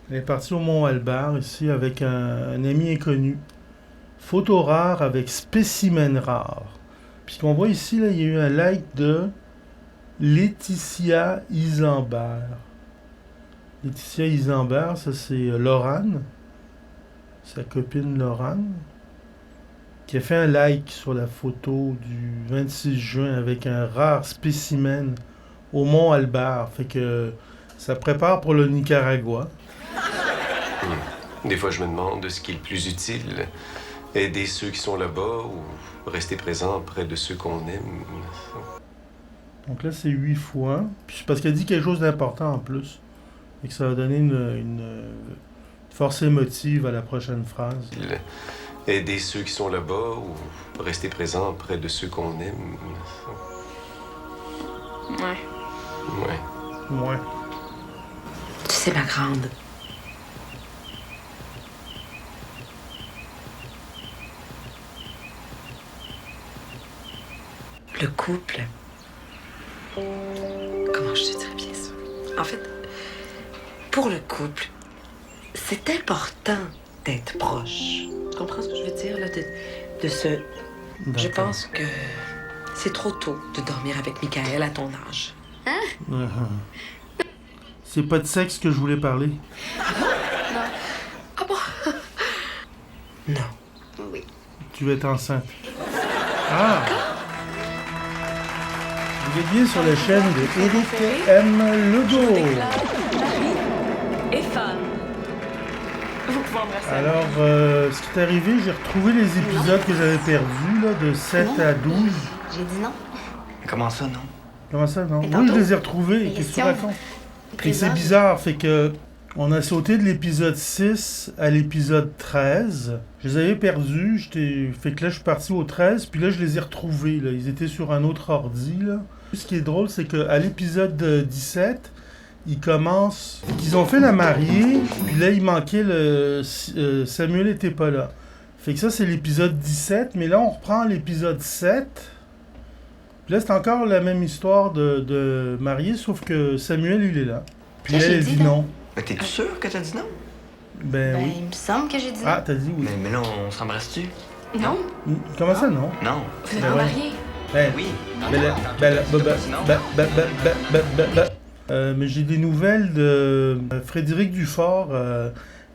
Elle est partie au Mont-Albert, ici, avec un ami inconnu. Photo rare avec spécimen rare. Puis ce qu'on voit ici, là, il y a eu un like de Laetitia Isambert. Laetitia Isambert, ça c'est Laurane, sa copine Laurane, qui a fait un like sur la photo du 26 juin avec un rare spécimen au Mont-Albert. Fait que ça prépare pour le Nicaragua. Des fois, je me demande ce qui est le plus utile. Aider ceux qui sont là-bas ou rester présent près de ceux qu'on aime. Donc là, c'est 8 fois. Puis c'est parce qu'elle dit quelque chose d'important en plus. Et que ça va donner une force émotive à la prochaine phrase. Aider ceux qui sont là-bas ou rester présent près de ceux qu'on aime. Ouais. Tu sais, ma grande, le couple... Comment je te dirais bien ça? En fait, pour le couple, c'est important d'être proche. Tu comprends ce que je veux dire, là? De se... Je pense que c'est trop tôt de dormir avec Michael à ton âge. C'est pas de sexe que je voulais parler. Non. Ah bon? Non. Oui. Tu vas être enceinte. Ah! Vous êtes bien sur la chaîne de Éric M. Legault. Et femme. Vous pouvez embrasser. Alors, ce qui est arrivé, j'ai retrouvé les épisodes que j'avais perdus, là, de 7 à 12. J'ai dit non. Comment ça, non? Comment ça, non? Mais Oui, tantôt, je les ai retrouvés. Qu'est-ce que tu racontes? Et c'est bizarre, fait que on a sauté de l'épisode 6 à l'épisode 13. Je les avais perdus, fait que là, je suis parti au 13, puis là, je les ai retrouvés, là. Ils étaient sur un autre ordi, là. Ce qui est drôle, c'est qu'à l'épisode 17, ils commencent... Ils ont fait la mariée, puis là, il manquait le... Samuel était pas là. Fait que ça, c'est l'épisode 17, mais là, on reprend l'épisode 7. Puis là, c'est encore la même histoire de mariée, sauf que Samuel, il est là. Puis Là, elle, j'ai elle dit dit non. non. Mais t'es sûr que t'as dit non? Ben oui. Il me semble que j'ai dit non. Ah, t'as dit oui. Mais là, on s'embrasse-tu? Non. Comment ça, non? Non. Vous êtes Ben pas ouais. mariés? Ben, Oui. mais j'ai des nouvelles de Frédéric Dufort.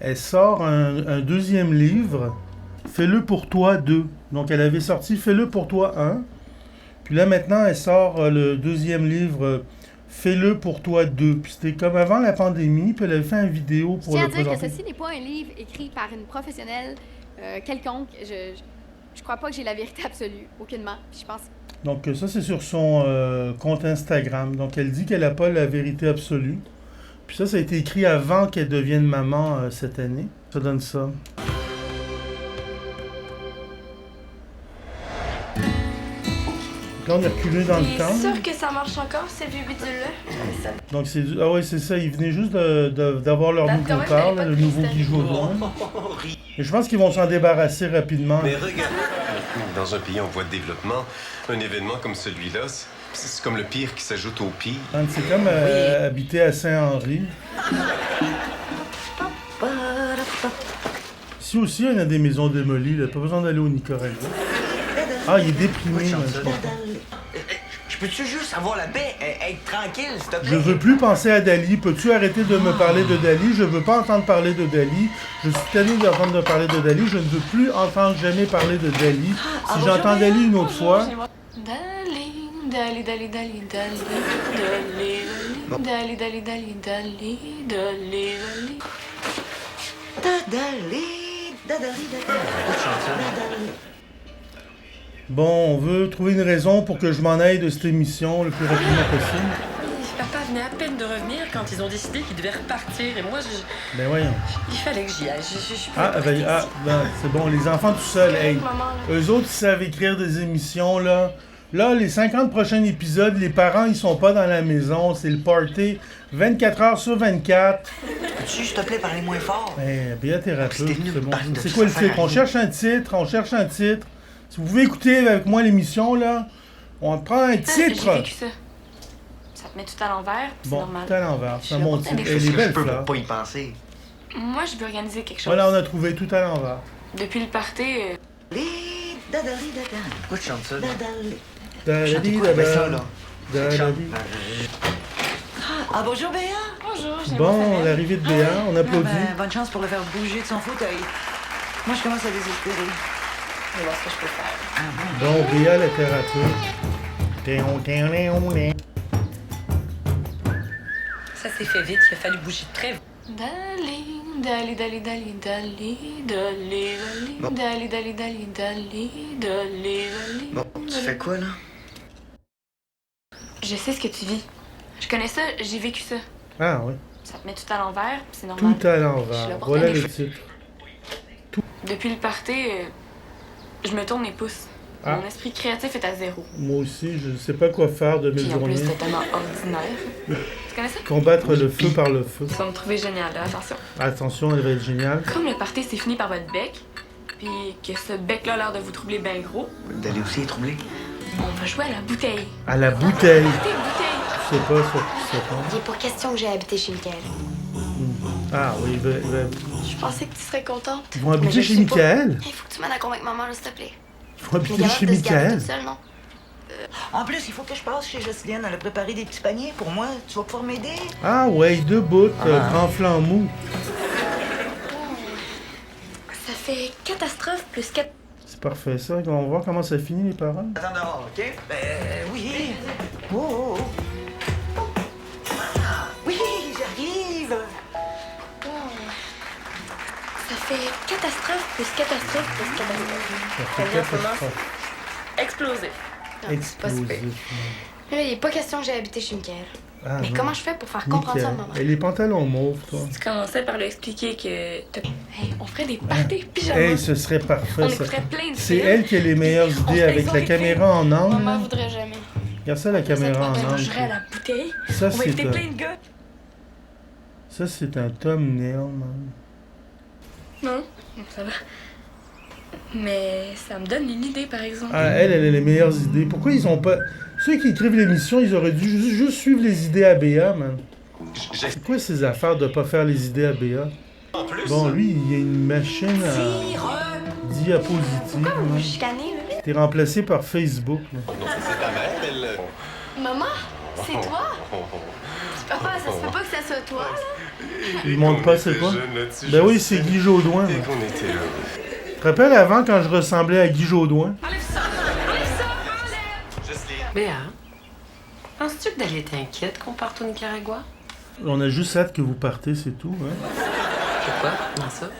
Elle sort un deuxième livre, Fais-le pour toi 2. Donc, elle avait sorti Fais-le pour toi 1. Puis là, maintenant, elle sort le deuxième livre, Fais-le pour toi 2. Puis c'était comme avant la pandémie, puis elle avait fait une vidéo Je pour tiens le à dire que présenter. ceci n'est pas un livre écrit par une professionnelle quelconque. Je crois pas que j'ai la vérité absolue, aucunement. Puis je pense... Donc ça, c'est sur son compte Instagram. Donc elle dit qu'elle n'a pas la vérité absolue. Puis ça a été écrit avant qu'elle devienne maman cette année. Ça donne ça. Là, on est reculé dans le temps. sûr que ça marche encore, ces vieux bidules-là? Donc c'est... Ah ouais, c'est ça. Ils venaient juste d'avoir leur Date nouveau quand même, car, j'avais là, pas le de nouveau cristal. Guy Jodoin. Et je pense qu'ils vont s'en débarrasser rapidement. Mais regarde, dans un pays en voie de développement, un événement comme celui-là, c'est comme le pire qui s'ajoute au pire. C'est comme habiter à Saint-Henri. Ici aussi, il y en a des maisons démolies. Là. Pas besoin d'aller au Nicaragua. Ah, il est déprimé. là, je comprends. Je peux-tu juste avoir la paix, être tranquille, s'il te plaît? Je veux plus penser à Dali. Peux-tu arrêter de me parler de Dali? Je veux pas entendre parler de Dali. Je suis tanné d'entendre parler de Dali. Je ne veux plus entendre jamais parler de Dali. Si j'entends Dali une autre fois... Dali, dali, dali, dali, dali, dali, dali, dali, dali, dali, dali, dali. Bon, on veut trouver une raison pour que je m'en aille de cette émission le plus rapidement possible. Papa venait à peine de revenir quand ils ont décidé qu'ils devaient repartir. Et moi, Ben voyons. il fallait que j'y aille. Je pouvais Ah, pas ben, rester ici. c'est bon, les enfants tout seuls, hey. Maman, là. Eux autres, ils savent écrire des émissions, là. Là, les 50 prochains épisodes, les parents, ils sont pas dans la maison. C'est le party 24 heures sur 24. Peux-tu, s'il te plaît, parler moins fort? Ben, biothérapeute, C'était venu c'est me bon. parler de C'est tout quoi le ça, titre? On Harry. cherche un titre. Si vous pouvez écouter avec moi l'émission, là, on prend un J'ai titre. vécu ça. Ça te met tout à l'envers, puis c'est Bon, normal. tout à l'envers. C'est un Je bon vais titre. porter Elle Qu'est-ce est que je belle, peux Fleur. pour pas y penser? Moi, je veux organiser quelque chose. Voilà, on a trouvé tout à l'envers. Depuis le party, Pourquoi tu chantes ça? là? Da-da-di, quoi? Ben ça, da-da. là. Da-da-di. Ah, bonjour, Béa! bonjour, j'ai Bon, l'arrivée de Béa, on applaudit. Bonne chance pour le faire bouger de son fauteuil. Moi, je commence à désespérer. Je vais voir ce que je peux faire. Bon, Béa, la thérapeute. Ça s'est fait vite, il a fallu bouger très vite. Dali, dali, dali, dali, dali, dali, dali, Bon. dali, dali, dali, dali, dali, dali. Bon, tu fais quoi, là? Je sais ce que tu vis. Je connais ça, j'ai vécu ça. Ah oui, Ça te met tout à l'envers, puis c'est normal. tout à Je suis là l'envers. pour Voilà t'aider. le titre. Depuis le party, je me tourne les pouces. Ah. Mon esprit créatif est à zéro. Moi aussi, je ne sais pas quoi faire de mes Puis en plus, journées. c'est tellement ordinaire. Tu connais ça? Combattre le feu par le feu. Tu vas me trouver génial, là, attention. Attention, elle va être géniale. Comme le party s'est fini par votre bec, puis que ce bec-là a l'air de vous troubler bien gros, D'aller aussi est troublé. on va jouer à la bouteille. À la bouteille. Bouteille. Je sais pas ça. C'est pas. Il est pas question que j'ai habité chez Michael. Ah oui, Je pensais que tu serais contente. ils vont habiter Mais je chez sais pas. Michael. Il faut que tu m'en accompagnes avec maman, là, s'il te plaît. Ils vont Mais habiter chez capable de se garder Michael. toute seule, non? En plus, il faut que je passe chez Jocelyne. Elle a préparé des petits paniers pour moi. Tu vas pouvoir m'aider? Ah ouais, deux bouts, grand flanc mou. Ça fait catastrophe plus 4. C'est parfait ça. On va voir comment ça finit les paroles. Attends dehors, OK? Oui. Oh. Ah, oui, j'arrive. Ça fait catastrophe plus catastrophe plus catastrophe. Ça fait Combien ça catastrophe. Explosif. C'est pas super. Explosif. Mais là, il est pas question que j'ai habité chez Michael. Ah, Mais non. comment je fais pour faire comprendre ça à Nickel. maman? Et les pantalons mauves, toi. Tu commençais par lui expliquer que hey, on ferait des parties pyjama. Hey, ce serait parfait On ça. écouterait plein de C'est films. elle qui a les meilleures On idées ferait avec ça, la les caméra en angle. Maman là. voudrait jamais. Regarde ça, la caméra en On jouerait à angle. la bouteille. Ça, On va c'est éviter un... plein de gars. Ça, c'est un thumbnail, man. Non, ça va. Mais ça me donne une idée, par exemple. Ah, elle a les meilleures idées. Pourquoi ils ont pas... Ceux qui écrivent l'émission, ils auraient dû juste suivre les idées à Béa, man. C'est quoi ces affaires de pas faire les idées à Béa? Bon, lui, il y a une machine à diapositive. Pourquoi vous man. vous chicanez, là? T'es remplacé par Facebook. là. C'est ta mère, elle. Maman, c'est toi? Papa, ça se peut pas que ça soit toi, là? Il montre pas c'est quoi? Ben oui, c'est Guy Jodoin. Dès là. qu'on était là. Tu te rappelles avant quand je ressemblais à Guy Jodoin? Béa, penses-tu que Dali est inquiète qu'on parte au Nicaragua? On a juste hâte que vous partez, c'est tout. Hein? Pourquoi? Comment ça?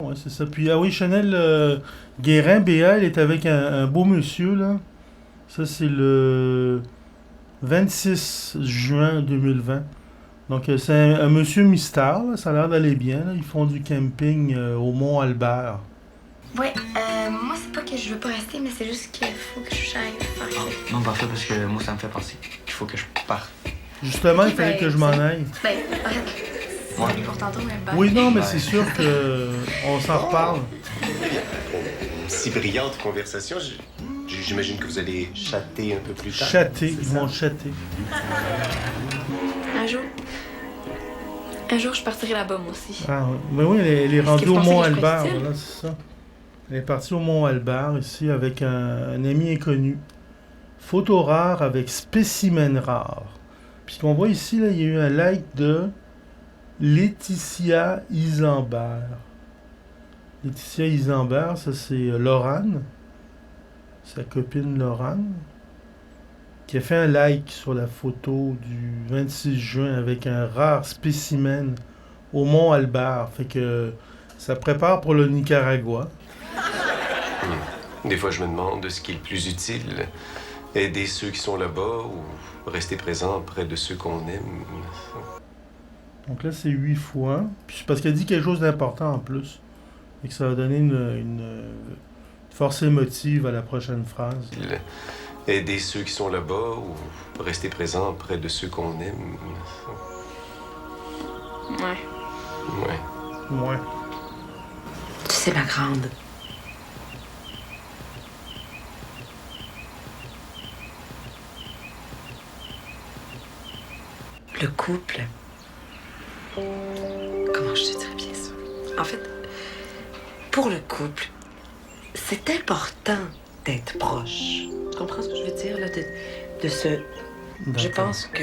Ouais, c'est ça. Puis, ah oui, Chanel Guérin, Béa, elle est avec un beau monsieur, là. Ça, c'est le 26 juin 2020. Donc, c'est un monsieur mystère, là. Ça a l'air d'aller bien, là. Ils font du camping au Mont-Albert. Ouais, moi, c'est pas que je veux pas rester, mais c'est juste qu'il faut que je j'aille faire quelque chose. Non, parfait, parce que moi, ça me fait penser qu'il faut que je parte. Justement, il Ok, fallait ben, que je m'en aille. Ben, arrête. C'est pour tantôt, mais bye. Oui, non, mais c'est sûr que on s'en reparle. Une si brillante conversation. J'imagine que vous allez chatter un peu plus tard. Chatter, ils vont chatter. Un jour, je partirai là-bas, moi aussi. Ah oui, mais oui, elle est Est-ce que rendue vous au pensez que je Mont-Albert, ferais style? voilà, c'est ça. Elle est partie au Mont-Albert, ici, avec un ami inconnu. Photo rare avec spécimen rare. Puis ce qu'on voit ici, là, il y a eu un like de Laetitia Isambert. Laetitia Isambert, ça c'est Laurane, sa copine Laurane, qui a fait un like sur la photo du 26 juin avec un rare spécimen au Mont-Albert. Fait que ça prépare pour le Nicaragua. Des fois, je me demande ce qui est le plus utile. Aider ceux qui sont là-bas ou rester présent près de ceux qu'on aime. Donc là, c'est 8 fois. Puis c'est parce qu'elle dit quelque chose d'important en plus. Et que ça va donner une force émotive à la prochaine phrase. Aider ceux qui sont là-bas ou rester présent près de ceux qu'on aime. Ouais. Ouais. Ouais. Tu sais, ma grande, le couple, comment je te dirais bien ça? En fait, pour le couple, c'est important d'être proche. Tu comprends ce que je veux dire, là? De se... Je D'accord. pense que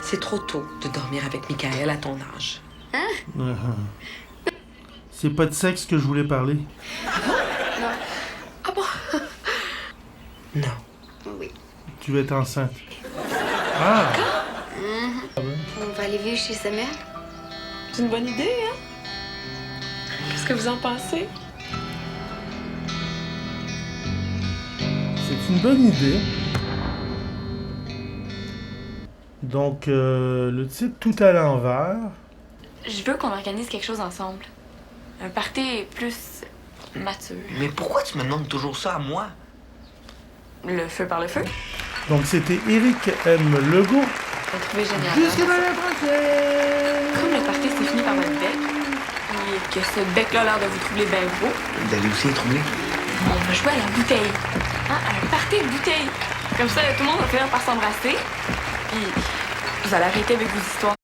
c'est trop tôt de dormir avec Michael à ton âge. C'est pas de sexe que je voulais parler. Ah bon? Non. Oui. Tu vas être enceinte. Ah! On va aller vivre chez sa mère. C'est une bonne idée, hein? Qu'est-ce que vous en pensez? C'est une bonne idée. Donc, le titre Tout à l'envers. Je veux qu'on organise quelque chose ensemble. Un party plus mature. Mais pourquoi tu me demandes toujours ça à moi? Le feu par le feu. Donc, c'était Éric M. Legault. J'ai trouvé génial. Jusqu'à la prochaine! Comme le party s'est fini par votre bec, et que ce bec-là a l'air de vous troubler bien gros, D'aller aussi être troublé. on va jouer à la bouteille. Hein? À un party de bouteille. Comme ça, tout le monde va finir par s'embrasser. Puis, vous allez arrêter avec vos histoires.